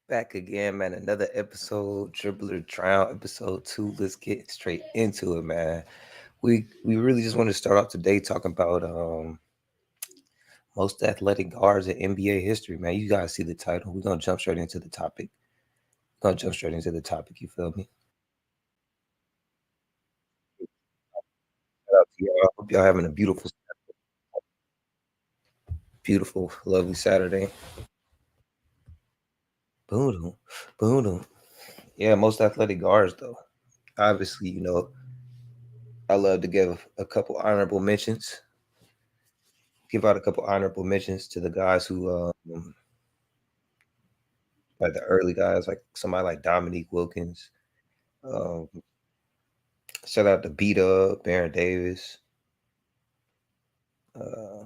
Back again, man. Another episode, Dribble or Drown, episode 2. Let's get straight into it, man. We really just want to start off today talking about most athletic guards in NBA history, man. You guys see the title. We're gonna jump straight into the topic. Gonna jump straight into the topic, you feel me? Shout out to y'all. Hope y'all having a beautiful, lovely Saturday. Boom, boom. Yeah, most athletic guards though. Obviously, I love to give a couple honorable mentions. Give out a couple honorable mentions to the guys who like the early guys, like somebody like Dominique Wilkins. Um, Shout out to Beat Up, Baron Davis. Uh,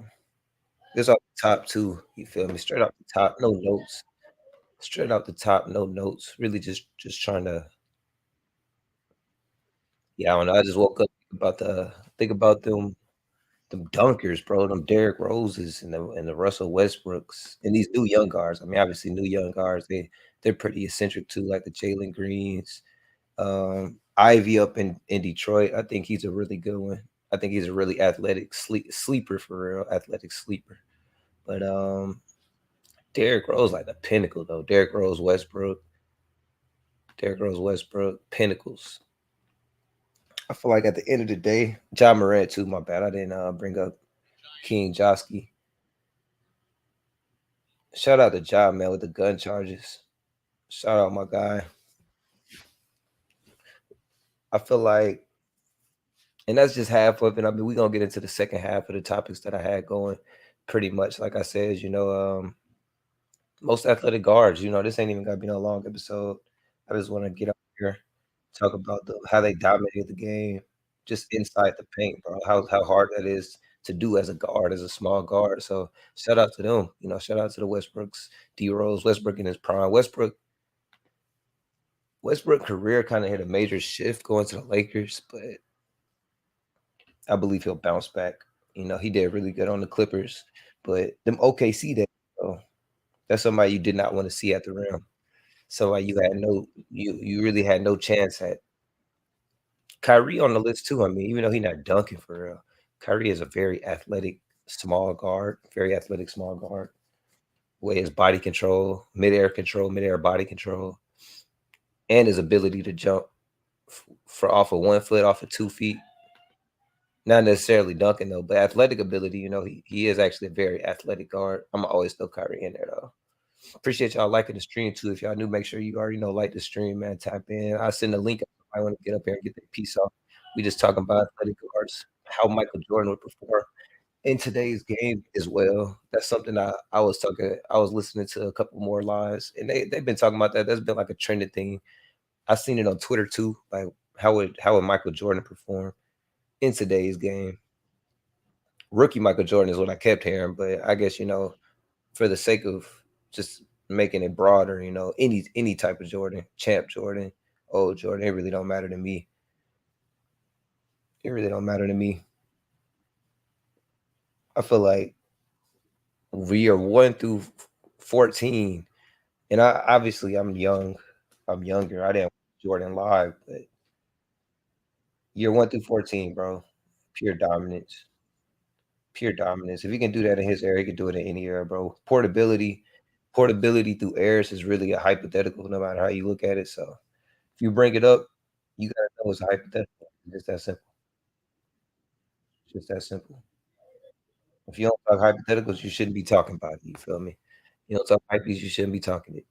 this off the top too. You feel me? Straight off the top, no notes. Straight off the top, no notes. Really, just trying to. Yeah, I don't know. I just woke up think about them dunkers, bro. Them Derrick Roses and the Russell Westbrooks and these new young guards. I mean, obviously, new young guards. They're pretty eccentric too, like the Jalen Greens. Ivy up in Detroit. I think he's a really good one. I think he's a really athletic sleeper for real, athletic sleeper. But Derrick Rose like the pinnacle though. Derrick Rose, Westbrook, pinnacles. I feel like at the end of the day, John Morant too. My bad, I didn't bring up King Josky. Shout out to John man with the gun charges. Shout out my guy. I feel like, and that's just half of it. I mean, we're gonna get into the second half of the topics that I had going. Pretty much, like I said, most athletic guards. This ain't even gonna be no long episode. I just want to get up here, talk about how they dominated the game, just inside the paint, bro. How hard that is to do as a guard, as a small guard. So shout out to them. Shout out to the Westbrooks, D Rose, Westbrook in his prime. Westbrook career kind of hit a major shift going to the Lakers, but I believe he'll bounce back. He did really good on the Clippers, but them OKC days, oh, that's somebody you did not want to see at the rim. Somebody you really had no chance at. Kyrie on the list too. I mean, even though he's not dunking for real, Kyrie is a very athletic small guard. Way his body control, midair body control, and his ability to jump for off of 1 foot, off of 2 feet. Not necessarily dunking though, but athletic ability. He is actually a very athletic guard. I'm always throw Kyrie in there though. Appreciate y'all liking the stream too. If y'all new, make sure you already know like the stream, man. Tap in. I send a link. I want to get up here and get the piece off. We just talking about athletic guards, how Michael Jordan would perform in today's game as well. That's something I was talking. I was listening to a couple more lives, and they've been talking about that. That's been like a trending thing. I seen it on Twitter too. Like how would Michael Jordan perform in today's game? Rookie Michael Jordan is what I kept hearing, but I guess for the sake of just making it broader, any type of Jordan, champ Jordan, old Jordan, it really don't matter to me. It really don't matter to me. I feel like we are 1 through 14, and obviously I'm young. I'm younger. I didn't watch Jordan live, but year 1 through 14, bro, pure dominance, pure dominance. If he can do that in his era, he can do it in any era, bro. Portability through airs is really a hypothetical, no matter how you look at it. So if you bring it up, you gotta know it's a hypothetical. It's just that simple. It's just that simple. If you don't talk hypotheticals, you shouldn't be talking about it. You feel me? You don't talk hypees, you shouldn't be talking it.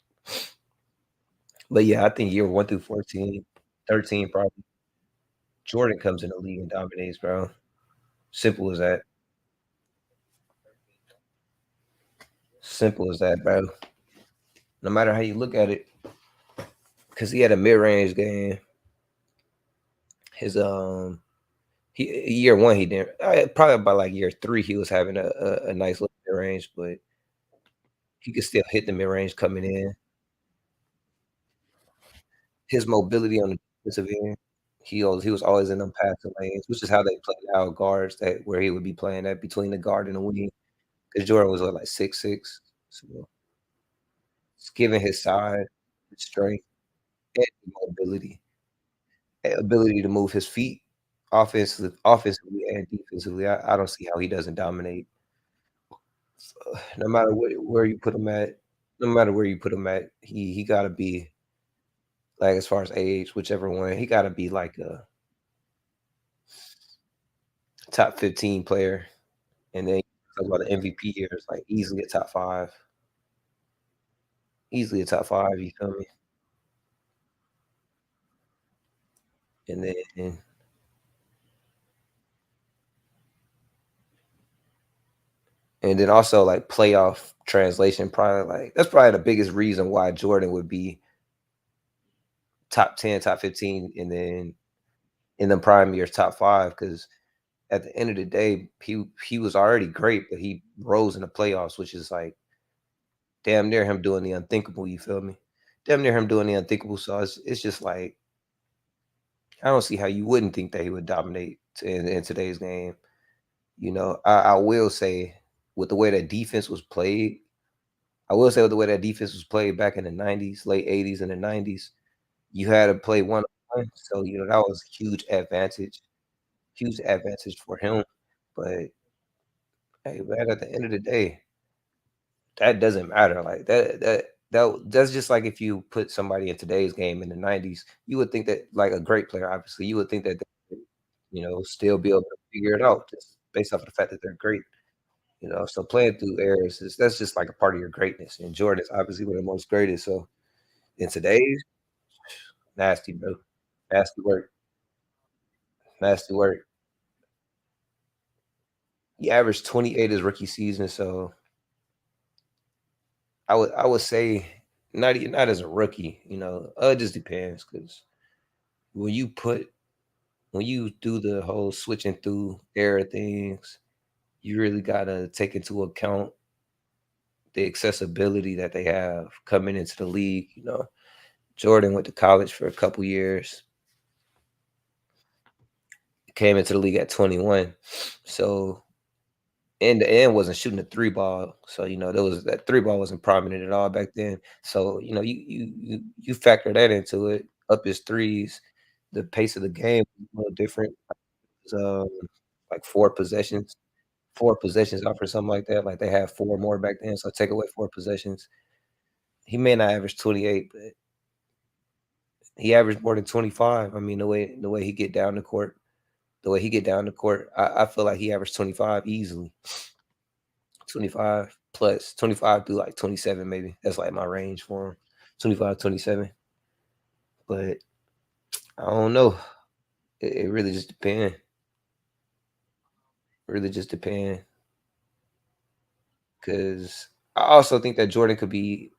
But yeah, I think year 1 through 14, 13 probably. Jordan comes in the league and dominates, bro. Simple as that. Simple as that, bro. No matter how you look at it, because he had a mid range game. His he year one he didn't. Probably by like year 3 he was having a nice little mid range, but he could still hit the mid range coming in. His mobility on the defensive end, he was always in them passing lanes, which is how they played out guards that where he would be playing that between the guard and the wing. Because Jordan was what, like 6'6", so it's given his size. strength, and mobility, and ability to move his feet offensively and defensively. I don't see how he doesn't dominate. No matter where you put him at, no matter where you put him at, he gotta be like as far as age, whichever one, he gotta be like a top 15 player. And then talk about the MVP years, like easily a top 5. Easily a top 5, you feel me? And then also like playoff translation, probably like that's probably the biggest reason why Jordan would be top 10, top 15, and then in the prime years, top 5. Because at the end of the day, he was already great, but he rose in the playoffs, which is like damn near him doing the unthinkable, you feel me? Damn near him doing the unthinkable, so it's just like, I don't see how you wouldn't think that he would dominate in today's game. You know, I will say with the way that defense was played, I will say with the way that defense was played back in the 90s, late 80s and the 90s, you had to play one-on-one, so, you know, that was huge advantage for him, but, hey, man, at the end of the day, that doesn't matter, like, that's just like if you put somebody in today's game in the 90s, you would think that like a great player, obviously, you would think that they could, you know, still be able to figure it out just based off of the fact that they're great. You know, so playing through eras is that's just like a part of your greatness, and Jordan is obviously one of the most greatest, so in today's nasty, bro. Nasty work, nasty work. He averaged 28 his rookie season, so I would say not as a rookie, you know, it just depends because when you put when you do the whole switching through era things, you really gotta take into account the accessibility that they have coming into the league, you know. Jordan went to college for a couple years, came into the league at 21. So in the end wasn't shooting a three ball. So, you know, there was that three ball wasn't prominent at all back then. So, you know, you factor that into it, up his threes, the pace of the game was a little different. So like 4 possessions off or something like that. Like they had 4 more back then. So take away 4 possessions. He may not average 28, but he averaged more than 25. I mean, the way he get down the court, I feel like he averaged 25 easily. 25 plus 25 through like 27 maybe. That's like my range for him. 25, 27. But I don't know. It really just depends. Really just depends. Cause I also think that Jordan could be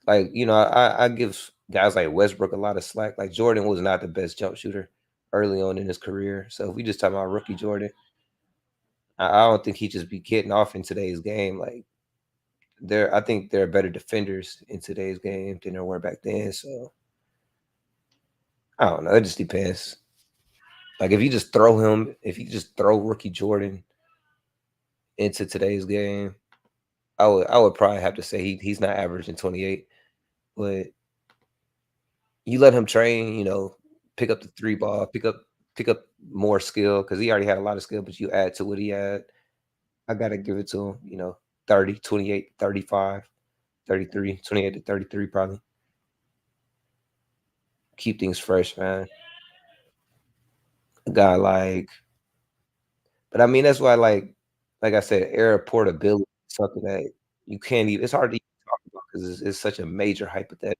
like, you know, I give guys like Westbrook a lot of slack. Like Jordan was not the best jump shooter early on in his career. So if we just talk about rookie Jordan, I don't think he just be getting off in today's game. Like I think there are better defenders in today's game than there were back then. So I don't know. It just depends. Like if you just throw rookie Jordan into today's game, I would probably have to say he's not averaging 28. But you let him train, you know, pick up the three ball, pick up more skill because he already had a lot of skill, but you add to what he had. I gotta give it to him, you know, 30, 28, 35, 33, 28 to 33 probably. Keep things fresh, man. A guy like But I mean, that's why, like I said, air portability is something that you can't even. It's hard to even talk about because it's such a major hypothetical.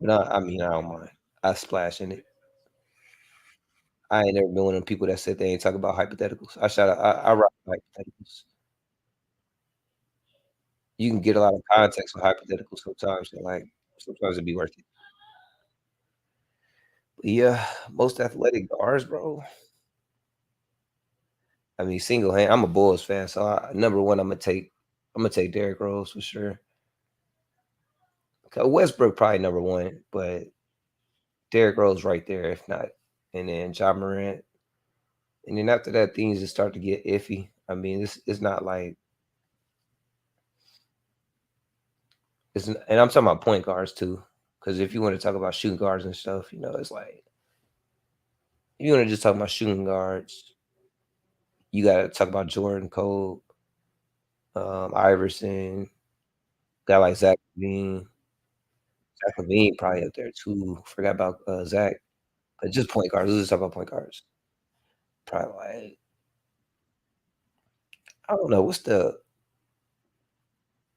But I mean, I don't mind. I splash in it. I ain't never been one of them people that said they ain't talk about hypotheticals. I rock with hypotheticals. You can get a lot of context with hypotheticals sometimes, and like sometimes it'd be worth it. But yeah, most athletic guards, bro. I mean, single hand. I'm a Bulls fan, so number one, I'm gonna take Derrick Rose for sure. Westbrook probably number one, but Derrick Rose right there, if not, and then John Morant, and then after that, things just start to get iffy. I mean, it's not like and I'm talking about point guards too. Because if you want to talk about shooting guards and stuff, it's like if you want to just talk about shooting guards, you got to talk about Jordan Cole, Iverson, guy like Zach Levine. Zach Levine probably up there too. Forgot about Zach, but just point guards. Let's just talk about point guards. Probably like I don't know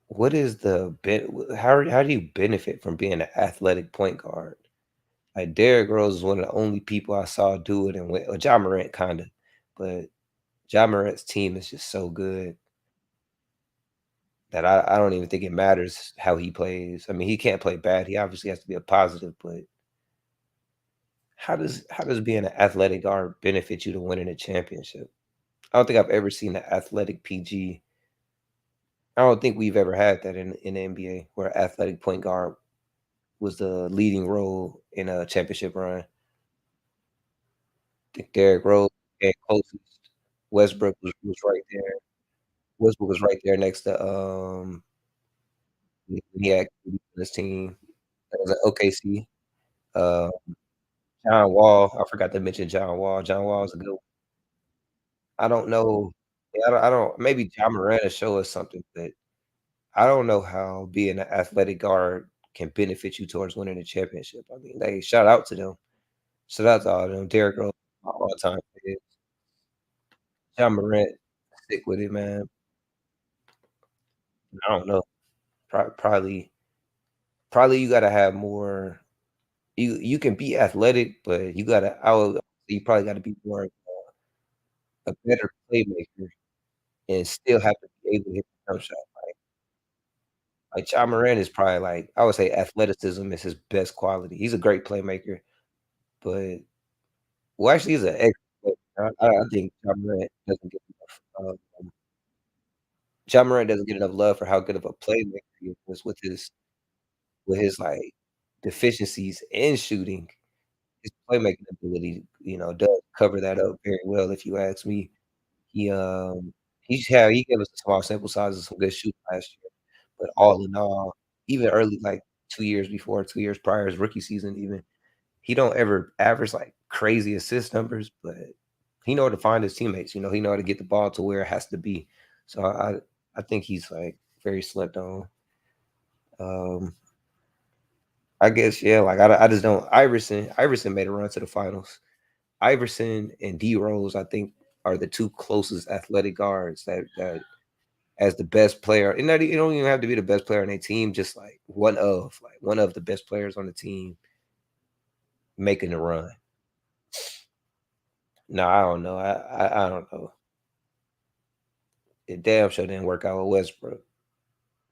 what is the how do you benefit from being an athletic point guard? Like Derrick Rose is one of the only people I saw do it, and Ja Morant kind of, but Ja Morant's team is just so good that I don't even think it matters how he plays. I mean, he can't play bad. He obviously has to be a positive, but how does being an athletic guard benefit you to winning a championship? I don't think I've ever seen an athletic PG. I don't think we've ever had that in the NBA where an athletic point guard was the leading role in a championship run. I think Derrick Rose came closest. Westbrook was right there. Westbrook was right there next to when he had KD on his team. That was at OKC. Uh, John Wall. I forgot to mention John Wall. John Wall is a good one. I don't know. Yeah, I don't maybe John Morant will show us something, but I don't know how being an athletic guard can benefit you towards winning a championship. I mean, they shout out to them. Shout out to all of them. Derrick Rose, my all-time favorite. John Morant, stick with it, man. I don't know. Probably you gotta have more. You can be athletic, but you probably gotta be more a better playmaker and still have to be able to hit the jump shot. Like Ja Morant is probably like I would say athleticism is his best quality. He's a great playmaker, but well, actually, he's an excellent player. I think Ja Morant doesn't get enough love for how good of a playmaker he is with his, like, deficiencies in shooting. His playmaking ability, does cover that up very well if you ask me. He, he gave us a small sample size of some good shooting last year, but all in all, even early, like, 2 years before, 2 years prior, his rookie season even, he don't ever average, like, crazy assist numbers, but he know how to find his teammates, he know how to get the ball to where it has to be. So I think he's, like, very slept on. Um, I guess, yeah, like, I just don't Iverson made a run to the finals. Iverson and D Rose, I think, are the 2 closest athletic guards that as the best player and not you don't even have to be the best player on a team, just, like, one of the best players on the team making the run. No, I don't know. I don't know. It damn sure didn't work out with Westbrook.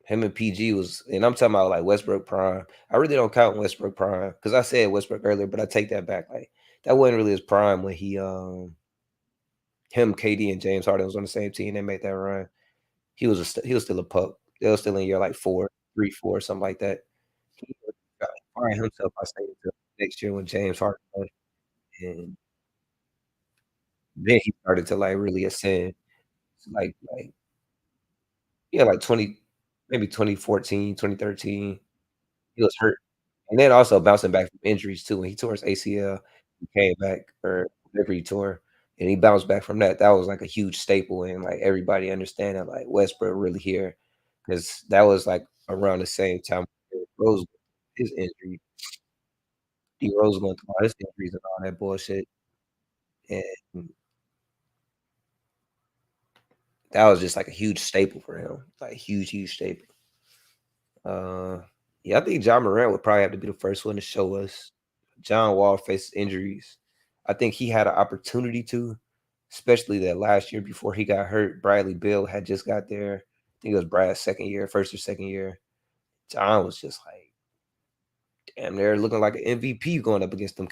Him and PG was and I'm talking about, like, Westbrook prime. I really don't count Westbrook prime because I said Westbrook earlier, but I take that back, like, that wasn't really his prime when him, KD, and James Harden was on the same team, they made that run. He was still a pup. They was still in year, like, 4, 3, 4, something like that. He was trying to find himself, I say, until next year when James Harden left, and then he started to, like, really ascend. Like yeah, like 20 maybe 2014, 2013. He was hurt, and then also bouncing back from injuries too. When he tore his ACL, he came back or whatever he tore, and he bounced back from that. That was like a huge staple, and like everybody understanding like Westbrook really here because that was like around the same time Rose his injury. D Rose going through all his injuries and all that bullshit, and that was just like a huge staple for him, like huge, huge staple. Uh, yeah, I think John Morant would probably have to be the first one to show us. John Wall faced injuries. I think he had an opportunity to, especially that last year before he got hurt. Bradley Beal had just got there. I think it was Brad's second year, first or second year. John was just like, damn, they're looking like an MVP going up against them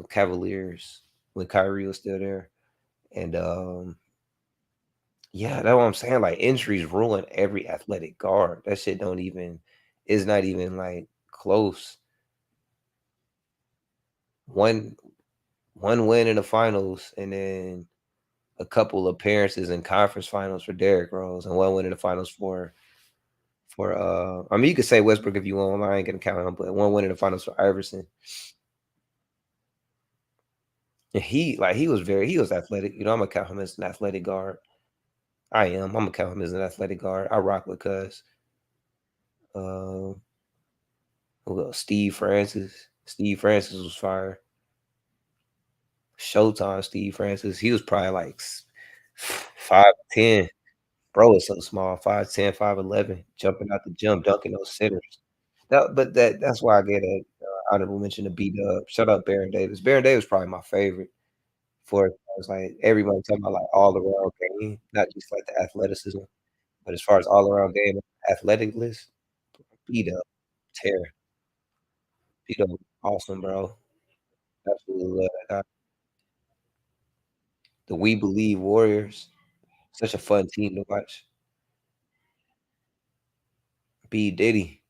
Cavaliers when Kyrie was still there. And yeah, that's what I'm saying. Like injuries ruin every athletic guard. That shit don't even is not even like close. One one win in the finals and then a couple appearances in conference finals for Derrick Rose and one win in the finals for For I mean, you could say Westbrook if you want. I ain't gonna count him, but one win in the finals for Iverson. And he was he was athletic. You know, I'm gonna count him as an athletic guard. I am. I'm gonna count him as an athletic guard. I rock with Cuz. Uh, who else? Steve Francis. Steve Francis was fire. Showtime. Steve Francis. He was probably like 5'10". Bro is so small. 5'10", 5'11", jumping out the gym, dunking those sitters. That's why I get a honorable mention to B Dub. Shut up, Baron Davis. Baron Davis probably my favorite. For as far as, like, everybody talking about, like, all around game, not just, like, the athleticism, but as far as all around game, athletic list, B-Dub, tear. B-Dub, awesome, bro. Absolutely love that guy. The We Believe Warriors, such a fun team to watch. B. Diddy,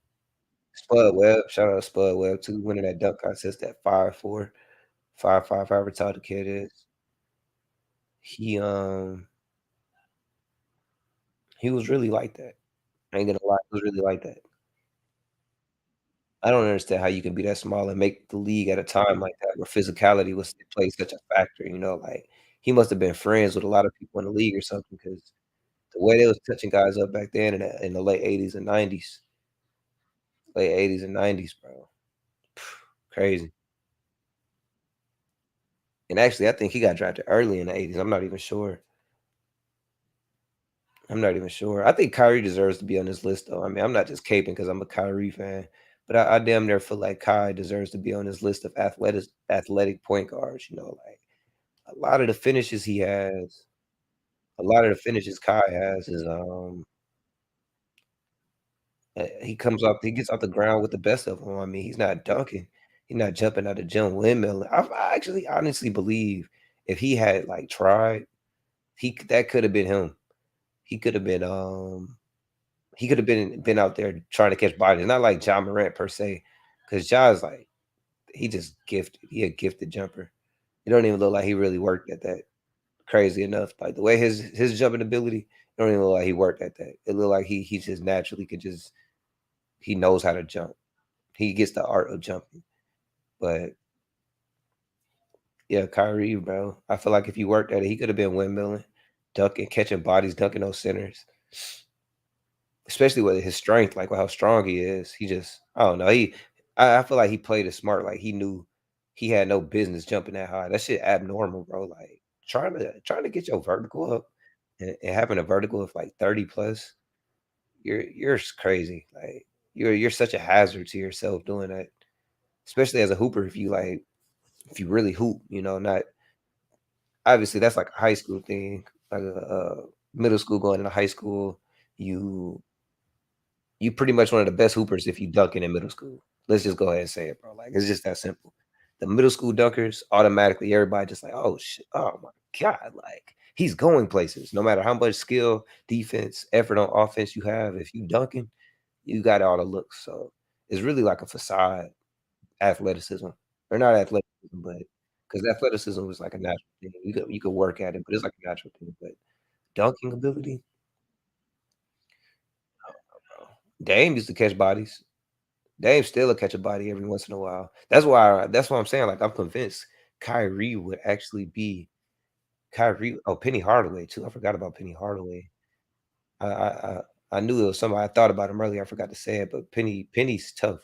Spud Webb, shout out to Spud Webb too, winning that dunk contest at 5'4", 5'5", however tall the kid is. He, um, he was really like that. I ain't gonna lie, he was really like that. I don't understand how you can be that small and make the league at a time like that where physicality was plays such a factor, you know, like, he must have been friends with a lot of people in the league or something because the way they was touching guys up back then in the late '80s and '90s, late '80s and '90s, bro. Crazy. And actually, I think he got drafted early in the '80s, I'm not even sure. I'm not even sure. I think Kyrie deserves to be on this list, though. I mean, I'm not just caping because 'cause I'm a Kyrie fan, but I damn near feel like Kai deserves to be on this list of athletic point guards, you know, like, a lot of the finishes he has a lot of the finishes Kai has is, he gets off the ground with the best of them. I mean, he's not dunking. He's not jumping out the gym windmilling. I actually honestly believe if he had, like, tried, that could have been him. He could have been, he could have been out there trying to catch bodies. Not like John Morant per se, because Ja's like he just gifted. He a gifted jumper. It don't even look like he really worked at that. Crazy enough, like the way his jumping ability, it don't even look like he worked at that. It look like he just naturally could just he knows how to jump. He gets the art of jumping. But yeah, Kyrie, bro. I feel like if he worked at it, he could have been windmilling, dunking, catching bodies, dunking those centers. Especially with his strength, like, with how strong he is. He just I don't know, I feel like he played it smart, like, he knew he had no business jumping that high. That shit abnormal, bro, like, trying to get your vertical up and having a vertical of, like, 30 plus, you're crazy, like, you're such a hazard to yourself doing that, especially as a hooper if you really hoop, you know, not obviously, that's like a high school thing, like middle school going into high school, you you pretty much one of the best hoopers if you dunking in middle school. Let's just go ahead and say it, bro. Like it's just that simple. The middle school dunkers, automatically everybody just like, oh shit, oh my god, like he's going places. No matter how much skill, defense, effort on offense you have, if you dunking, you got all the looks. So it's really like a facade athleticism. Or not athleticism, but because athleticism is like a natural thing. You could work at it, but it's like a natural thing. But dunking ability, bro. Dame used to catch bodies. Dame still will catch a body every once in a while. That's why I'm saying, like, I'm convinced Kyrie would actually be Kyrie Penny Hardaway too. I forgot about Penny Hardaway. I I I I knew it was somebody I thought about him earlier. I forgot to say it, but Penny's tough.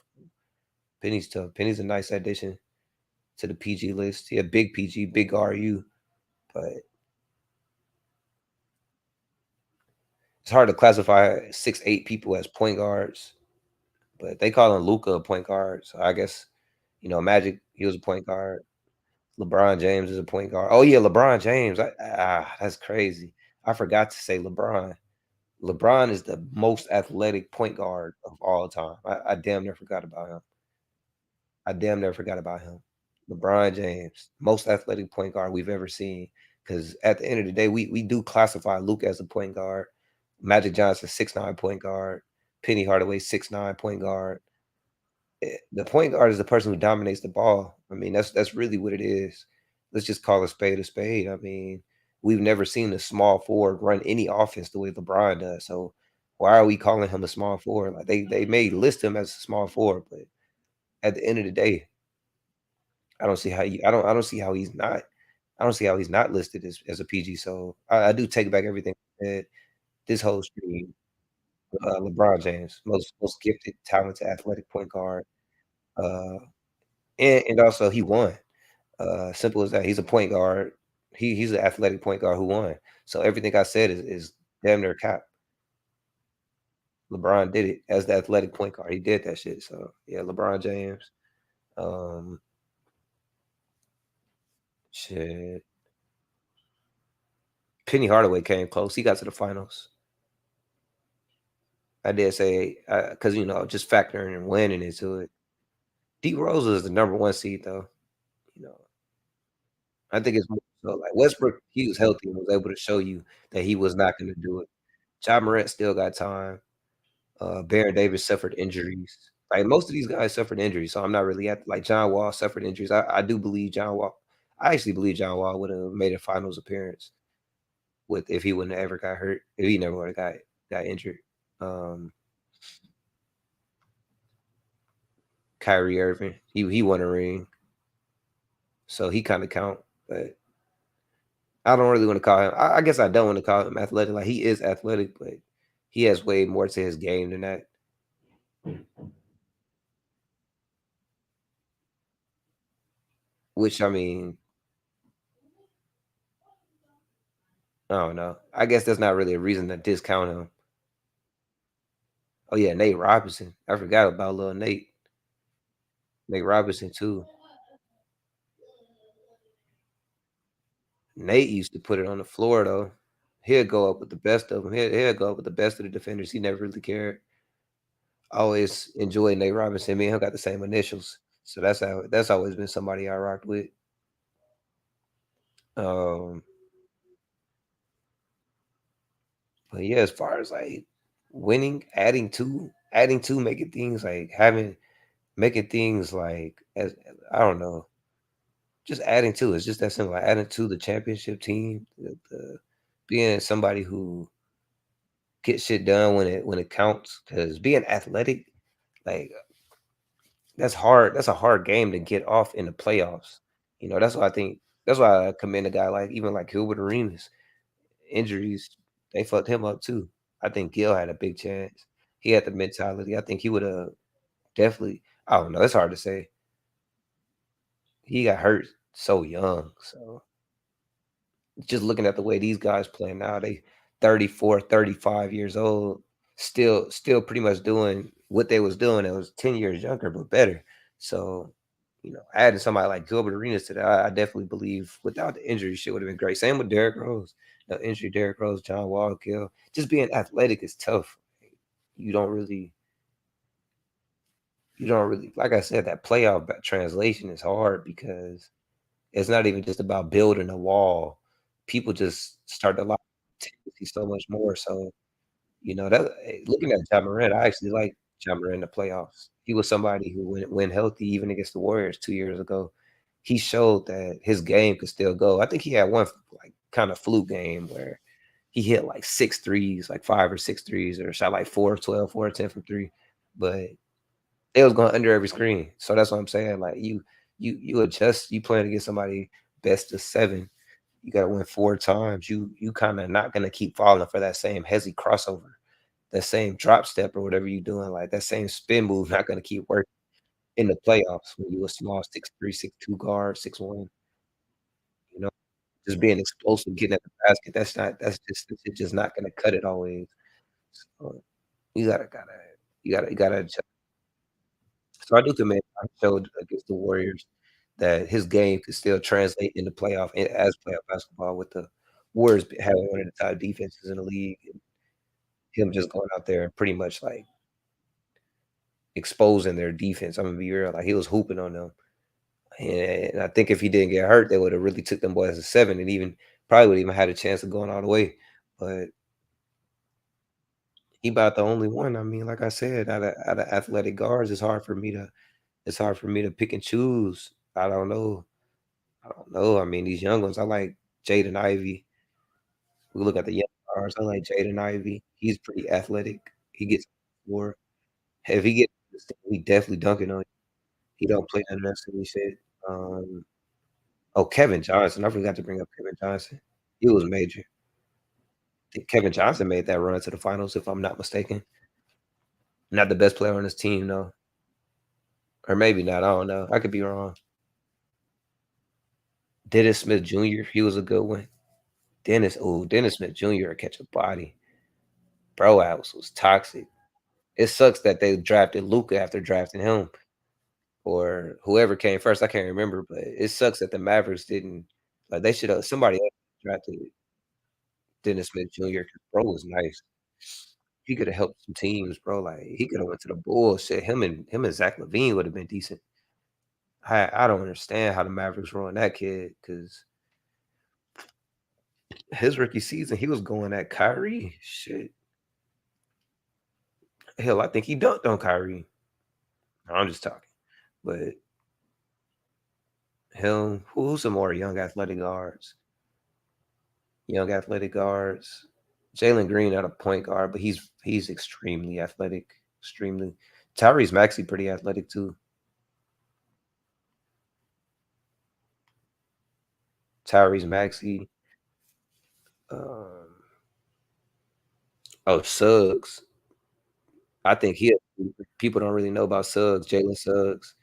Penny's tough. Penny's a nice addition to the PG list. Yeah, big PG, big RU, but it's hard to classify 6'8" people as point guards. But they call him Luca a point guard. So I guess, Magic, he was a point guard. LeBron James is a point guard. Oh yeah, LeBron James. That's crazy. I forgot to say LeBron. LeBron is the most athletic point guard of all time. I damn near forgot about him. I damn near forgot about him. LeBron James, most athletic point guard we've ever seen. Because at the end of the day, we do classify Luke as a point guard. Magic Johnson, 6'9" point guard. Penny Hardaway, 6'9" point guard. The point guard is the person who dominates the ball. I mean, that's really what it is. Let's just call a spade a spade. I mean, we've never seen a small forward run any offense the way LeBron does. So Why are we calling him a small forward? Like they may list him as a small forward, but at the end of the day, I don't see how he's not. I don't see how he's not listed as a PG. So I do take back everything I said. This whole stream, LeBron James, most gifted, talented, athletic point guard, uh, and also he won. Simple as that. He's a point guard. He's an athletic point guard who won. So everything I said is damn near cap. LeBron did it as the athletic point guard. He did that shit. So yeah, LeBron James. Um, shit. Penny Hardaway came close. He got to the finals. I did say because just factoring and winning into it. D Rose is the number one seed though. You know, I think it's more so like Westbrook. He was healthy and was able to show you that he was not going to do it. Ja Morant still got time. Baron Davis suffered injuries. Like most of these guys suffered injuries, so I'm not really at like John Wall suffered injuries. I do believe John Wall. I actually believe John Wall would have made a finals appearance with if he wouldn't have ever got hurt. If he never would have got injured. Um, Kyrie Irving, he won a ring, so he kind of count. But I don't really want to call him. I guess I don't want to call him athletic. Like he is athletic, but he has way more to his game than that. Which I mean, I don't know. I guess that's not really a reason to discount him. Oh yeah, Nate Robinson. I forgot about little Nate. Nate Robinson too. Nate used to put it on the floor though. He'll go up with the best of them. He'll go up with the best of the defenders. He never really cared. I always enjoyed Nate Robinson. Me and him got the same initials. So that's always been somebody I rocked with. Um, but yeah, as far as like winning, adding to making things like making things like as I don't know, just adding to it's just that simple. Like adding to the championship team, being somebody who gets shit done when it counts. Because being athletic, like that's hard. That's a hard game to get off in the playoffs. That's why I think that's why I commend a guy like even like Gilbert Arenas. Injuries, they fucked him up too. I think Gil had a big chance. He had the mentality. I think he would have definitely. I don't know. It's hard to say. He got hurt so young. So just looking at the way these guys play now, they 34, 35 years old, still pretty much doing what they was doing. It was 10 years younger, but better. So, adding somebody like Gilbert Arenas to that, I definitely believe without the injury shit would have been great. Same with Derrick Rose. No injury, Derrick Rose, John Wall, Gill. Just being athletic is tough. You don't really, like I said, that playoff translation is hard because it's not even just about building a wall. People just start to like tendency so much more. So, that looking at Ja Morant, I actually like Ja Morant in the playoffs. He was somebody who when healthy, even against the Warriors 2 years ago, he showed that his game could still go. I think he had one like kind of fluke game where he hit like six threes, like 5 or 6 threes, or shot like 4 of 12, 4 of 10 from three. But they was going under every screen. So that's what I'm saying. Like you adjust, you playing against somebody best of seven. You gotta win 4 times. You kind of not gonna keep falling for that same hezzy crossover, that same drop step or whatever you're doing, like that same spin move, not gonna keep working in the playoffs when you a small 6'3", 6'2" guard, 6'1", you know, just being explosive, getting at the basket. That's just not gonna cut it always. So you gotta adjust. So I do commend I showed against the Warriors that his game could still translate into playoff as playoff basketball with the Warriors having one of the top defenses in the league, and him just going out there and pretty much like exposing their defense. I'm gonna be real, like he was hooping on them, and I think if he didn't get hurt, they would have really took them boys to seven, and even probably would even had a chance of going all the way. But he about the only one. I mean, like I said, out of athletic guards, it's hard for me to pick and choose. I don't know. I don't know. I mean, these young ones, I like Jaden Ivey. We look at the young guards. I like Jaden Ivey. He's pretty athletic. He gets more. If he gets, he definitely dunking on you. He don't play none of that silly shit. Um, oh, Kevin Johnson. I forgot to bring up Kevin Johnson. He was major. I think Kevin Johnson made that run to the finals, if I'm not mistaken. Not the best player on his team, though. Or maybe not. I don't know. I could be wrong. Dennis Smith Jr., he was a good one. Dennis Smith Jr. would catch a body. Bro House was toxic. It sucks that they drafted Luca after drafting him or whoever came first. I can't remember, but it sucks that the Mavericks didn't like they should have somebody else drafted Dennis Smith Jr. 'cause bro was nice. He could have helped some teams, bro. Like he could have went to the Bulls. Shit, him and Zach Levine would have been decent. I don't understand how the Mavericks were on that kid because his rookie season he was going at Kyrie. Shit, hell, I think he dunked on Kyrie. I'm just talking, but him, who's some more young athletic guards? Young athletic guards. Jalen Green at a point guard, but he's extremely athletic. Extremely. Tyrese Maxey pretty athletic too. Tyrese Maxey. Um, oh, Suggs. I think he people don't really know about Suggs. Jalen Suggs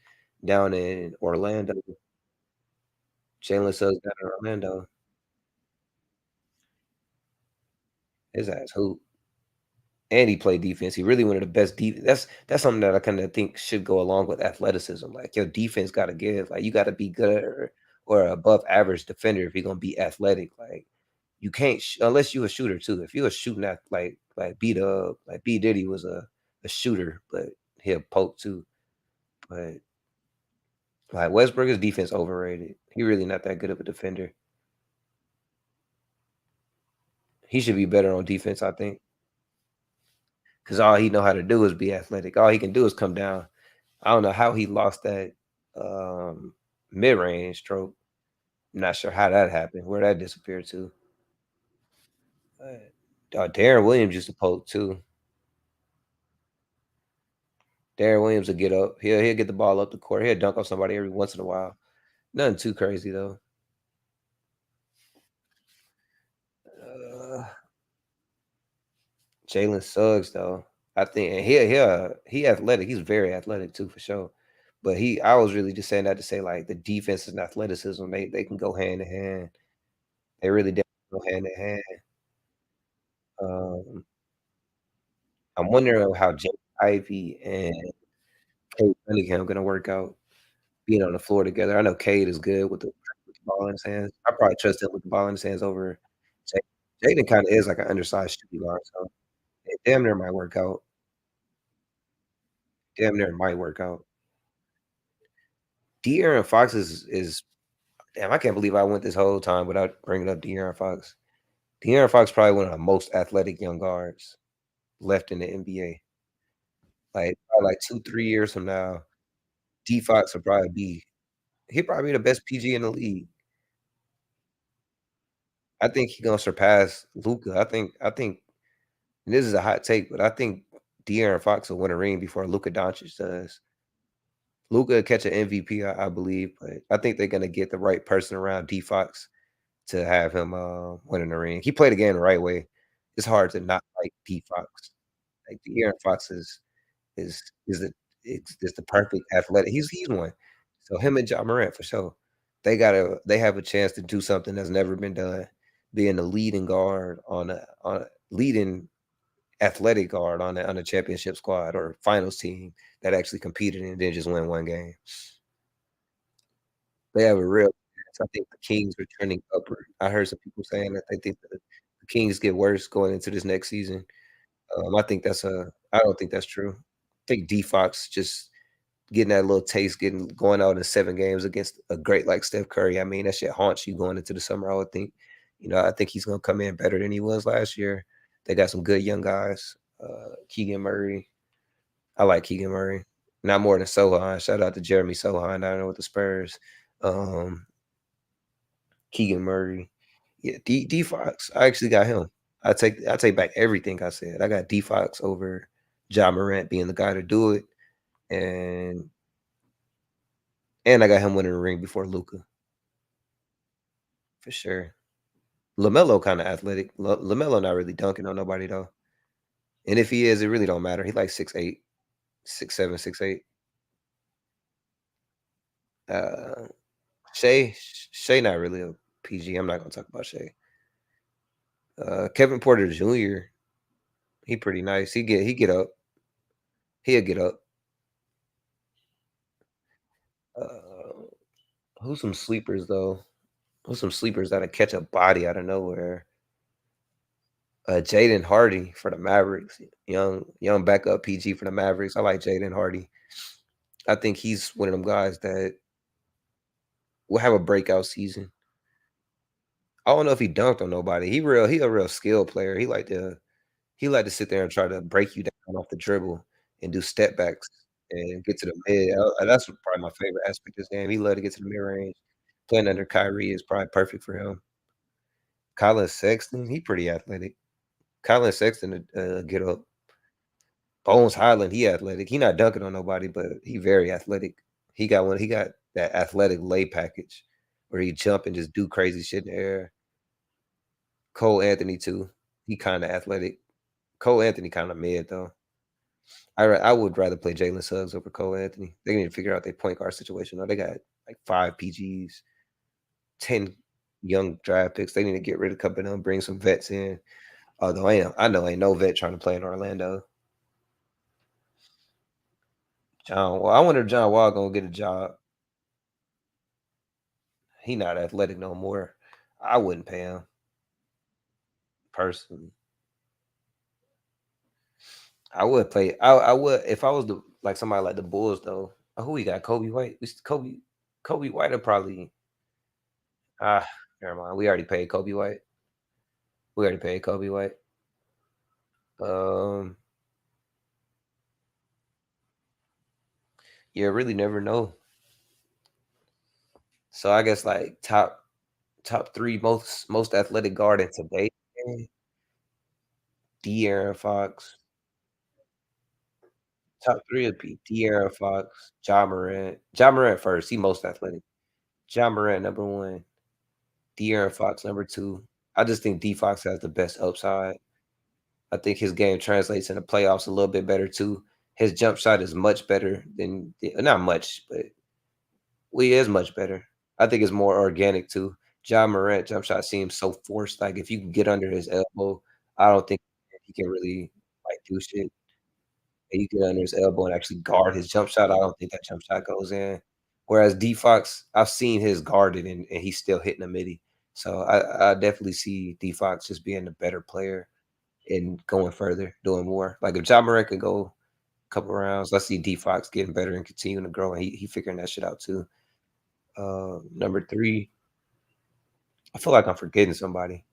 down in Orlando. Jalen Suggs down in Orlando. His ass hoop. And he played defense. He really one of the best defense. That's something that I kind of think should go along with athleticism. Like your defense got to give. Like you got to be good or above average defender if you're gonna be athletic. Like you can't unless you a shooter too. If you're a shooting at like beat up like B Diddy was a shooter, but he'll poke too. But like Westbrook's defense overrated. He really not that good of a defender. He should be better on defense, I think, because all he know how to do is be athletic. All he can do is come down. I don't know how he lost that mid-range stroke. I'm not sure how that happened, where that disappeared to. Darren Williams used to poke too. Darren Williams will get up. He'll get the ball up the court. He'll dunk on somebody every once in a while. Nothing too crazy though. Uh, Jalen Suggs though. I think and he athletic. He's very athletic too for sure. But I was really just saying that to say like the defense and athleticism, they can go hand in hand. They really definitely go hand in hand. Um, I'm wondering how Jay Ivy and Cade Cunningham gonna work out being on the floor together. I know Cade is good with the ball in his hands. I probably trust him with the ball in his hands over Jay. Jaden kinda is like an undersized shooting guard, so it damn near might work out. Damn near might work out. De'Aaron Fox is damn, I can't believe I went this whole time without bringing up De'Aaron Fox. De'Aaron Fox probably one of the most athletic young guards left in the NBA. Like, probably like 2, 3 years from now, D Fox will probably be he'll probably be the best PG in the league. I think he gonna surpass Luka. I think and this is a hot take, but I think De'Aaron Fox will win a ring before Luka Doncic does. Luka will catch an MVP, I believe, but I think they're gonna get the right person around D Fox to have him winning the ring. He played the game the right way. It's hard to not like D Fox. Like De'Aaron Fox is the is the perfect athletic. He's one. So him and John Morant for sure. They have a chance to do something that's never been done. Being the leading guard on a leading athletic guard on a championship squad or finals team that actually competed and didn't just win one game. They have a real chance. I think the Kings are trending upward. I heard some people saying that they think the Kings get worse going into this next season. I don't think that's true. I think D Fox just getting that little taste, going out in 7 games against a great like Steph Curry. I mean, that shit haunts you going into the summer, I would think. I think he's gonna come in better than he was last year. They got some good young guys. Keegan Murray. I like Keegan Murray. Not more than Sohan. Shout out to Jeremy Sohan down there with the Spurs. Um, Keegan Murray. Yeah, D Fox. I actually got him. I take back everything I said. I got D Fox over John Morant being the guy to do it, and I got him winning the ring before Luca for sure. LaMelo kind of athletic. LaMelo not really dunking on nobody though, and if he is, it really don't matter. He like 6'8", 6'7", 6'8". Uh, Shea not really a PG. I'm not gonna talk about Shea. Kevin Porter Jr. He pretty nice. He get up. He'll get up. Uh, who's some sleepers though? Who's some sleepers that'll catch a body out of nowhere? Jaden Hardy for the Mavericks. Young backup PG for the Mavericks. I like Jaden Hardy. I think he's one of them guys that will have a breakout season. I don't know if he dunked on nobody. He a real skill player. He like to sit there and try to break you down off the dribble and do step backs and get to the mid. That's probably my favorite aspect of his game. He love to get to the mid range. Playing under Kyrie is probably perfect for him. Colin Sexton, he pretty athletic. Colin Sexton, get up. Bones Highland, he athletic. He not dunking on nobody, but he very athletic. He got that athletic lay package where he jump and just do crazy shit in the air. Cole Anthony too. He kinda athletic. Cole Anthony kinda mid though. I would rather play Jalen Suggs over Cole Anthony. They need to figure out their point guard situation though. They got like 5 PGs, 10 young draft picks. They need to get rid of a couple of them, bring some vets in. Although I know ain't no vet trying to play in Orlando. John Wall. I wonder if John Wall gonna get a job. He not athletic no more. I wouldn't pay him personally. I would if I was the like somebody like the Bulls though. Who we got? Kobe White. Kobe White will probably ah never mind. We already paid Kobe White. We already paid Kobe White. Um yeah, really never know. So I guess like top three most athletic guard in today. De'Aaron Fox. Top three would be De'Aaron Fox, Ja Morant. Ja Morant first. He most athletic. Ja Morant number one. De'Aaron Fox number two. I just think D Fox has the best upside. I think his game translates in the playoffs a little bit better too. His jump shot is much better than not much, but well, he is much better. I think it's more organic too. Ja Morant jump shot seems so forced. Like if you can get under his elbow, I don't think he can really like do shit. And you get under his elbow and actually guard his jump shot. I don't think that jump shot goes in. Whereas D Fox, I've seen his guarded and he's still hitting the midi. So I definitely see D Fox just being the better player and going further, doing more. Like if John Morant could go a couple rounds, I see D Fox getting better and continuing to grow, and he figuring that shit out too. Number three, I feel like I'm forgetting somebody.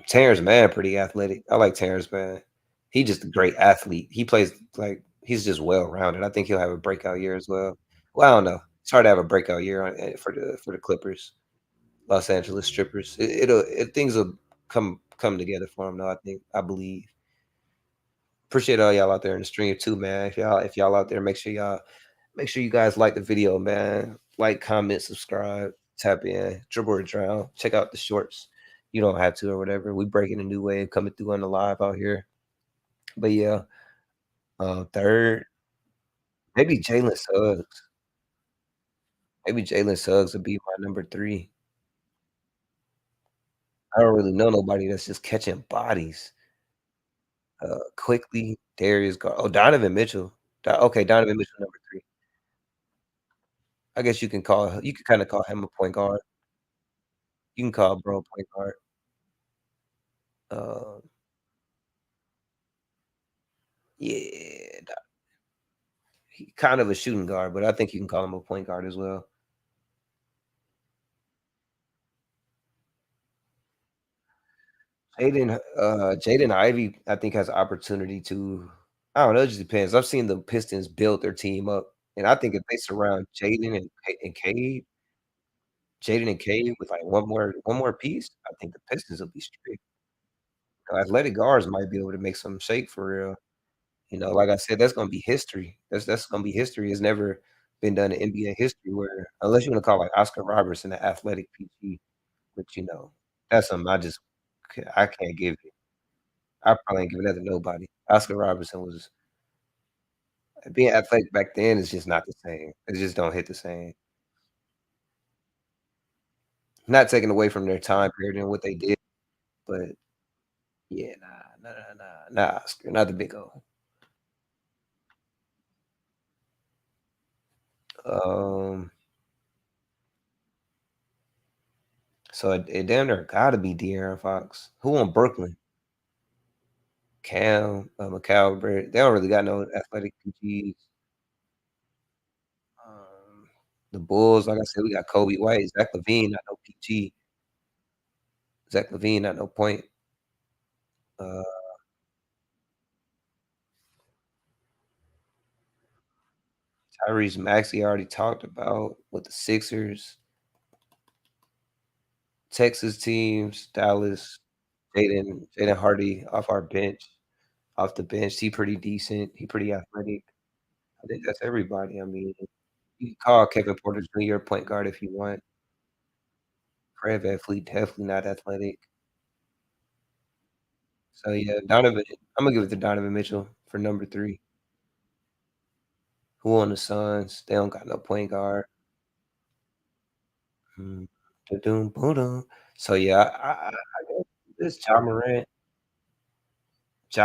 Terrence Mann, pretty athletic. I like Terrence Mann. He just a great athlete. He plays like he's just well rounded. I think he'll have a breakout year as well. Well, I don't know. It's hard to have a breakout year for the Clippers, Los Angeles Strippers. Things will come together for him though. I believe. Appreciate all y'all out there in the stream too, man. If y'all out there, make sure you guys like the video, man. Like, comment, subscribe, tap in, dribble or drown. Check out the shorts. You don't have to or whatever. We breaking a new wave coming through on the live out here. But yeah, third, maybe Jalen Suggs. Maybe Jalen Suggs would be my number three. I don't really know nobody that's just catching bodies. Quickly, Darius Donovan Mitchell. Okay, Donovan Mitchell number three. I guess you can kind of call him a point guard. You can call bro a point guard. Uh, yeah, he kind of a shooting guard, but I think you can call him a point guard as well. Jaden Ivey, I think, has opportunity to I don't know, it just depends. I've seen the Pistons build their team up, and I think if they surround Jaden and Cade, Jaden and Cade with, like, one more piece, I think the Pistons will be straight. Athletic guards might be able to make some shake for real. Like I said, that's gonna be history. That's gonna be history. It's never been done in NBA history where unless you wanna call, like, Oscar Robertson an athletic PG, which, that's something I can't give it. I probably ain't giving that to nobody. Oscar Robertson was being athletic back then is just not the same. It just don't hit the same. Not taking away from their time period and what they did, but yeah, nah, nah, nah, nah, nah, Oscar, not the big O. Um, so it damn near gotta be De'Aaron Fox. Who on Brooklyn? Cam, McCalvert. They don't really got no athletic PGs. Um, the Bulls, like I said, we got Kobe White, Zach LaVine, not no PG. Zach LaVine, not no point. Uh, Tyrese Maxey already talked about with the Sixers, Texas teams, Dallas, Jaden Hardy off the bench. He pretty decent. He pretty athletic. I think that's everybody. I mean, you can call Kevin Porter Jr. a point guard if you want. Fred VanVleet definitely not athletic. So yeah, Donovan. I'm gonna give it to Donovan Mitchell for number 3. Who on the Suns? They don't got no point guard. Mm, da-dum, ba-dum. So yeah, I guess it's Ja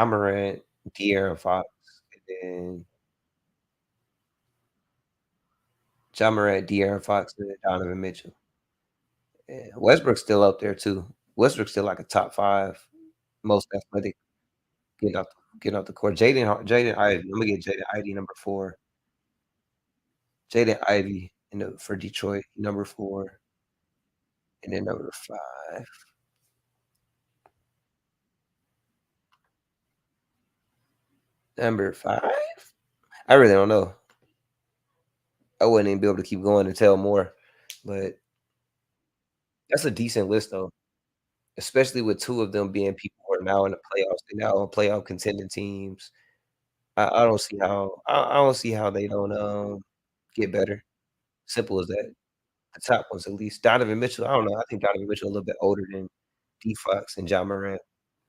Morant, De'Aaron Fox, and then Ja Morant, De'Aaron Fox, and then Donovan Mitchell. Yeah, Westbrook's still up there too. Westbrook's still like a top 5 most athletic getting off the court. Jaden Ivey. I'm gonna get Jaden Ivey number 4. Jaden Ivey for Detroit, number 4, and then number 5. Number 5? I really don't know. I wouldn't even be able to keep going and tell more, but that's a decent list though, especially with 2 of them being people who are now in the playoffs. They're now on playoff contending teams. I don't see how they don't, get better. Simple as that. The top ones at least. Donovan Mitchell, I don't know. I think Donovan Mitchell a little bit older than D Fox and Ja Morant.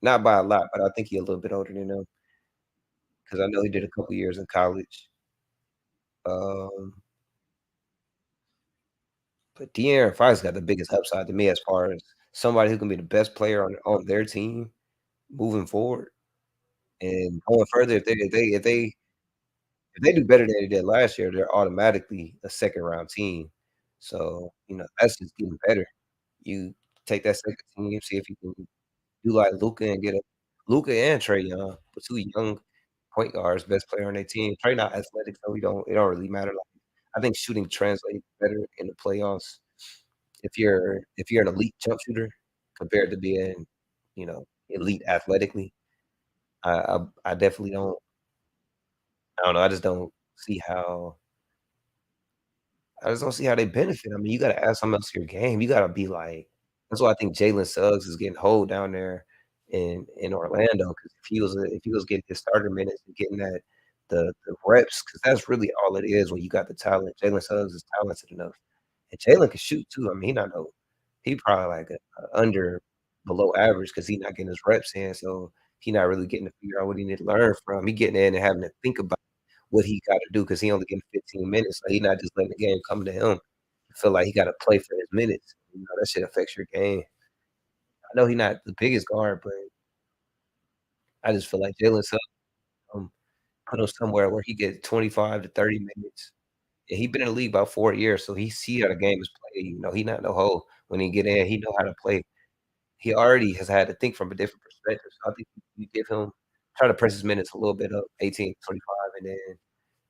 Not by a lot, but I think he a little bit older than them because I know he did a couple years in college. Um, but De'Aaron Fox got the biggest upside to me as far as somebody who can be the best player on their team moving forward and going further. If they do better than they did last year, they're automatically a second round team. So, that's just getting better. You take that second team, see if you can do like Luka and get a Luka and Trae Young, but 2 young point guards, best player on their team. Trae not athletic, so it don't really matter. Like, I think shooting translates better in the playoffs if you're an elite jump shooter compared to being, elite athletically. I definitely don't know, I just don't see how they benefit. I mean, you gotta add something else to your game. You gotta be like that's why I think Jalen Suggs is getting hold down there in Orlando because if he was getting his starter minutes and getting the reps, because that's really all it is when you got the talent. Jalen Suggs is talented enough, and Jalen can shoot too. I mean, he probably like a under below average because he not getting his reps in, so he not really getting to figure out what he need to learn from. He getting in and having to think about what he gotta do because he only getting 15 minutes, so he not just letting the game come to him. He feel like he gotta play for his minutes. That shit affects your game. I know he not the biggest guard, but I just feel like Jalen Suggs, um, put him somewhere where he gets 25 to 30 minutes, and he been in the league about 4 years, so he see how the game is played, he not no hoe. When he get in, he know how to play. He already has had to think from a different perspective, so I think you give him try to press his minutes a little bit up, 18, 25, and then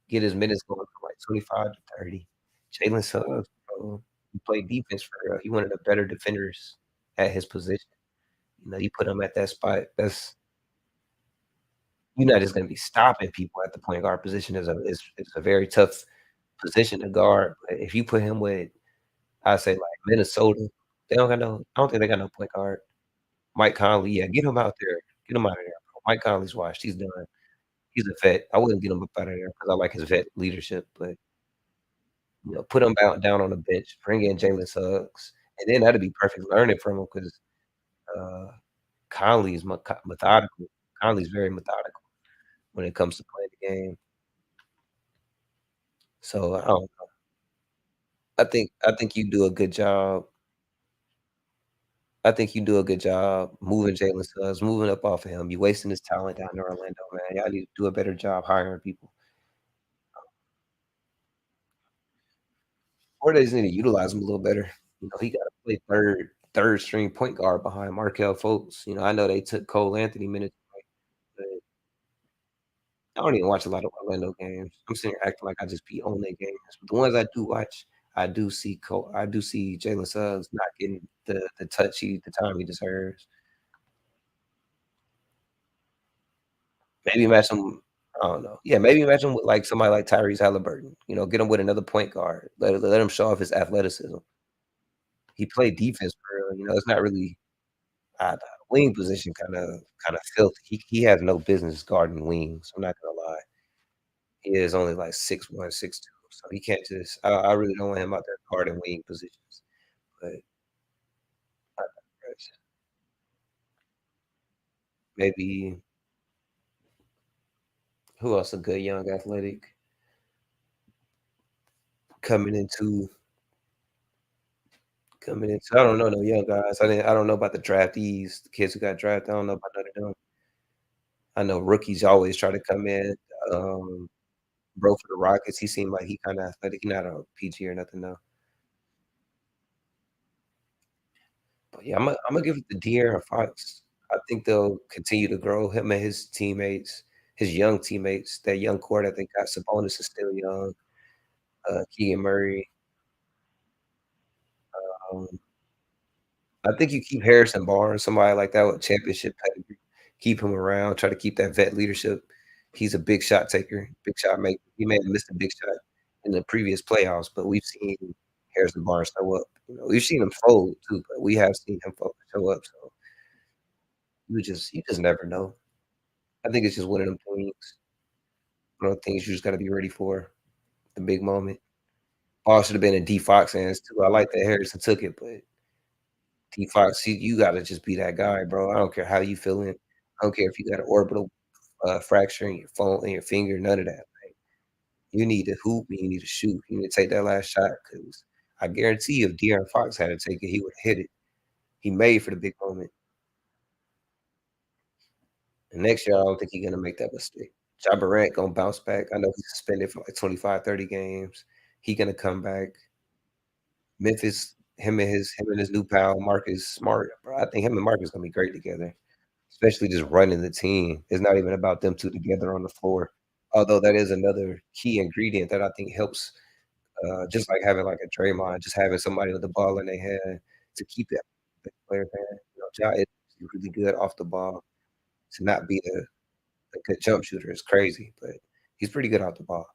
get his minutes going from, like, 25 to 30. Jalen Suggs, bro, he played defense for real. He one of the better defenders at his position. You put him at that spot, you're not just gonna be stopping people at the point guard position is a very tough position to guard, but if you put him with I say like Minnesota. They don't got no. I don't think they got no point guard. Mike Conley, yeah, get him out there. Get him out of there, bro. Mike Conley's washed. He's done. He's a vet. I wouldn't get him up out of there because I like his vet leadership, but, put him down on the bench, bring in Jalen Suggs, and then that'd be perfect learning from him 'cause, uh, Conley's methodical. Conley's very methodical when it comes to playing the game. So, I don't know. I think you do a good job. I think you do a good job moving Jalen Suggs, moving up off of him. You wasting his talent down in Orlando, man. Y'all need to do a better job hiring people. Or they just need to utilize him a little better. He gotta play third string point guard behind Markelle Fultz. I know they took Cole Anthony minutes away, but I don't even watch a lot of Orlando games. I'm sitting here acting like I just be on their games. But the ones I do watch, I do see Jalen Suggs not getting the time he deserves. Maybe match him. I don't know. Yeah, maybe match him with, like, somebody like Tyrese Halliburton, get him with another point guard. Let him show off his athleticism. He played defense for real, it's not really the wing position kinda filthy. He has no business guarding wings, I'm not gonna lie. He is only like 6'1", 6'2", so he can't just I really don't want him out there guarding wing positions, but I digress. Maybe who else a good young athletic coming into I don't know no young guys. I don't know about the draftees, the kids who got drafted, I don't know about none of them. I know rookies always try to come in, um, bro for the Rockets, he seemed like he kinda athletic, he not a PG or nothing though. But yeah, Imma give it to De'Aaron Fox. I think they'll continue to grow, him and his teammates, his young teammates, that young core that they got. Sabonis is still young, Keegan Murray, um, I think you keep Harrison Barnes, somebody like that with championship pedigree, keep him around, try to keep that vet leadership. He's a big shot taker, big shot maker. He may have missed a big shot in the previous playoffs, but we've seen Harrison Barnes show up. We've seen him fold too, but we have seen him show up, so you just never know. I think it's just one of them things, one of the things you just gotta be ready for, the big moment. Ball should have been in D Fox hands too. I like that Harrison took it, but D Fox, you gotta just be that guy, bro. I don't care how you feeling. I don't care if you got an orbital, fracture in your phone in your finger, none of that. Like, you need to hoop and you need to shoot. You need to take that last shot because I guarantee you if De'Aaron Fox had to take it, he would hit it. He made for the big moment. And next year, I don't think he's gonna make that mistake. Ja Morant gonna bounce back. I know he's suspended for like 25, 30 games. He gonna come back. Memphis, him and his new pal, Marcus Smart, bro, I think him and Marcus gonna be great together, especially just running the team. It's not even about them 2 together on the floor, although that is another key ingredient that I think helps, just like having like a Draymond, just having somebody with the ball in their hand to keep that player man. Ja is really good off the ball. To not be a good jump shooter is crazy, but he's pretty good off the ball.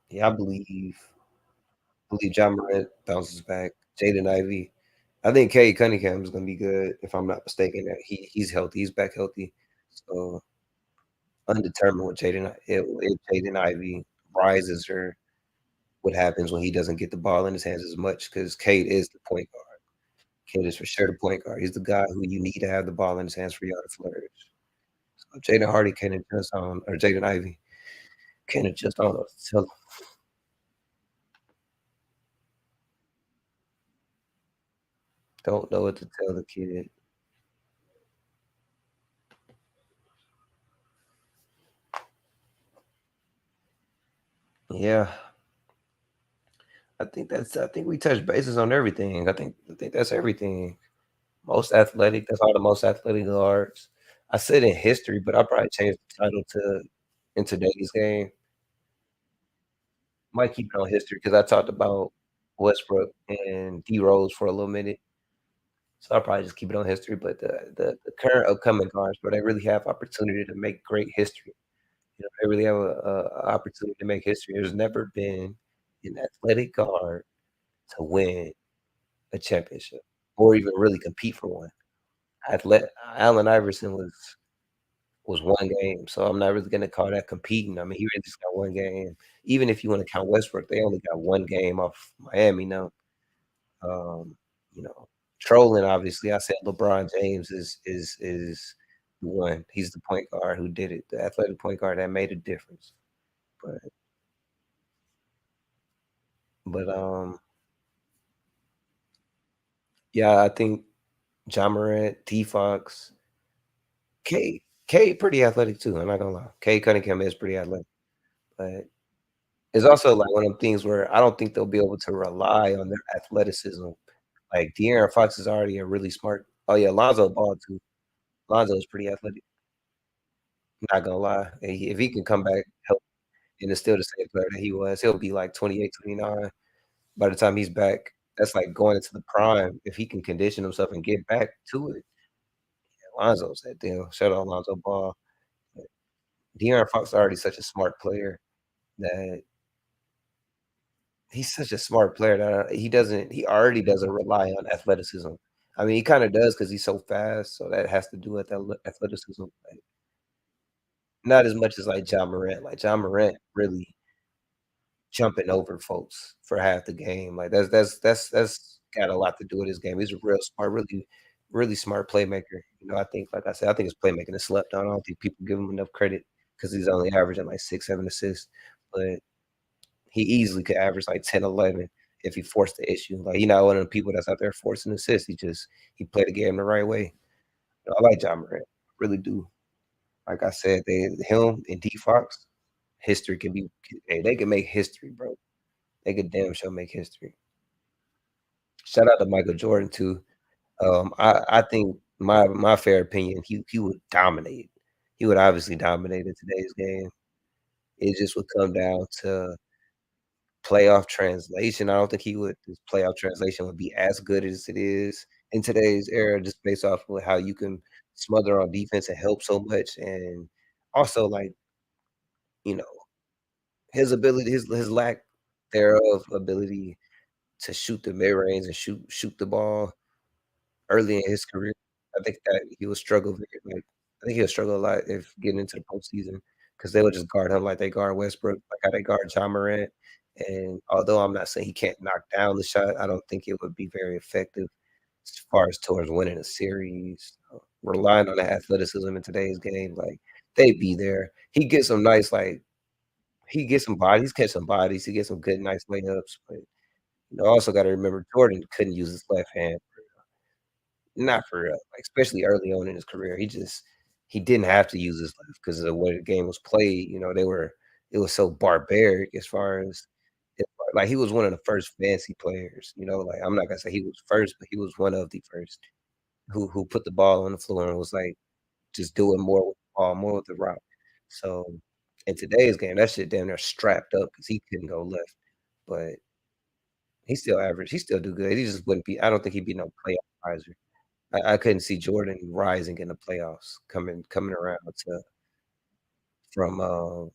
Yeah, I believe John Morant bounces back. Jaden Ivey. I think Cade Cunningham is gonna be good, if I'm not mistaken. That he's healthy. He's back healthy. So undetermined with if Jaden Ivey rises or what happens when he doesn't get the ball in his hands as much, because Cade is the point guard. Cade is for sure the point guard. He's the guy who you need to have the ball in his hands for y'all to flourish. So Jaden Hardy can adjust on, or Jaden Ivey can adjust on us. So don't know what to tell the kid. Yeah, I think we touched bases on everything. I think that's everything. Most athletic, that's all the most athletic guards. I said in history, but I'll probably change the title to in today's game. Might keep it on history because I talked about Westbrook and D Rose for a little minute. So I'll probably just keep it on history. But the current upcoming guards, but they really have opportunity to make great history. They really have a opportunity to make history. There's never been an athletic guard to win a championship or even really compete for one. Athlete Allen Iverson was 1 game, so I'm not really gonna call that competing. I mean, he really just got 1 game. Even if you wanna count Westbrook, they only got 1 game off Miami now. Um, you know, trolling, obviously, I said LeBron James is the one. He's the point guard who did it, the athletic point guard that made a difference. But but yeah, I think Ja Morant, T Fox, K pretty athletic too, I'm not gonna lie. K Cunningham is pretty athletic, but it's also like one of them things where I don't think they'll be able to rely on their athleticism. Like, De'Aaron Fox is already a really smart. Oh, yeah, Lonzo Ball too. Lonzo is pretty athletic, not gonna lie. And if he can come back healthy and is still the same player that he was, he'll be like 28, 29 by the time he's back. That's like going into the prime. If he can condition himself and get back to it, Lonzo's that deal. Shout out Lonzo Ball. But De'Aaron Fox is already such a smart player that he's such a smart player that he already doesn't rely on athleticism. I mean, he kinda does because he's so fast, so that has to do with athleticism, like, not as much as, like, Ja Morant. Like, Ja Morant really jumping over folks for half the game. Like, that's got a lot to do with his game. He's a real smart, really smart playmaker. I think, like I said, I think his playmaking is slept on. I don't think people give him enough credit because he's only averaging, like, 6, 7 assists, but he easily could average like 10, 11 if he forced the issue. Like, he not one of the people that's out there forcing assists. He played the game the right way. I like John Morant, really do. Like I said, him and D Fox, history can be hey, they can make history, bro. They could damn sure make history. Shout out to Michael Jordan too. I think my fair opinion, he would dominate. He would obviously dominate in today's game. It just would come down to playoff translation. I don't think his playoff translation would be as good as it is in today's era, just based off of how you can smother on defense and help so much, and also, like, you know, his ability his lack thereof ability to shoot the mid-range and shoot the ball early in his career. I think that he would struggle I think he'll struggle a lot if getting into the postseason because they would just guard him like they guard Westbrook, like how they guard Ja Morant, and although I'm not saying he can't knock down the shot, I don't think it would be very effective as far as towards winning a series. Relying on the athleticism in today's game, like, they'd be there. He gets some nice, like he gets some bodies, catch some bodies, he gets some good, nice layups, but, also gotta remember Jordan couldn't use his left hand. Not for real, like, especially early on in his career, he didn't have to use his left because of the way the game was played, it was so barbaric as far as like, he was one of the first fancy players, like, I'm not gonna say he was first, but he was one of the first who put the ball on the floor and was, like, just doing more with the ball, more with the rock. So, in today's game, that shit damn near strapped up because he couldn't go left, but he still do good, he just wouldn't be I don't think he'd be no playoff riser. I couldn't see Jordan rising in the playoffs, coming around to from,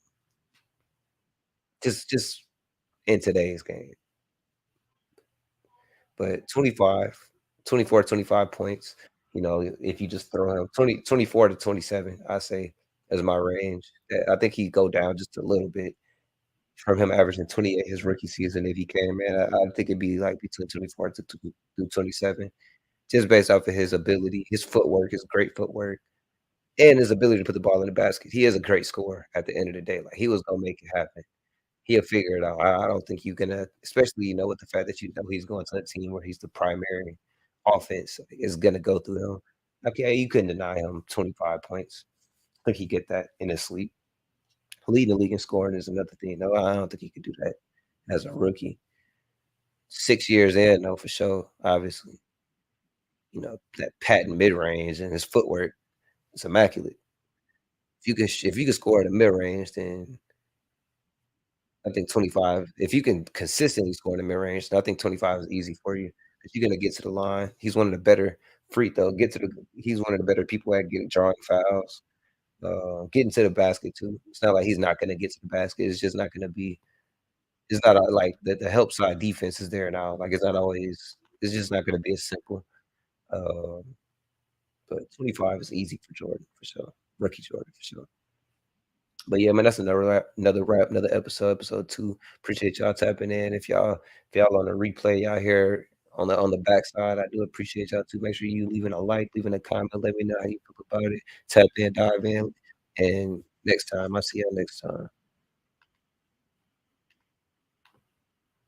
just in today's game, but 25 points, if you just throw him 24 to 27, I say is my range. I think he'd go down just a little bit from him averaging 28 his rookie season if he came in. I think it'd be, like, between 24 to 27, just based off of his ability, his footwork, his great footwork. And his ability to put the ball in the basket. He is a great scorer at the end of the day, like, he was gonna make it happen. He'll figure it out. I don't think you can, especially, with the fact that he's going to a team where he's the primary offense is gonna go through him. Okay, you couldn't deny him 25 points. I think he get that in his sleep. Leading the league in scoring is another thing. No, I don't think he could do that as a rookie. 6 years in, no, for sure, obviously. That patent mid-range and his footwork is immaculate. If you could score in the mid-range, then I think 25 if you can consistently score in the mid-range, then I think 25 is easy for you because 'cause you're gonna get to the line. He's one of the better free throw get to the he's one of the better people at getting drawing fouls, getting to the basket too. It's not like he's not gonna get to the basket, it's just not gonna be It's not like the help side defense is there now. Like, it's not always it's just not gonna be as simple. Um, but 25 is easy for Jordan, for sure. Rookie Jordan, for sure. But yeah, man, that's another episode, episode 2. Appreciate y'all tapping in. If y'all on the replay, y'all here on the backside, I do appreciate y'all too. Make sure you leaving a like, leaving a comment, let me know how you feel about it. Tap in, dive in, and next time, I'll see y'all next time.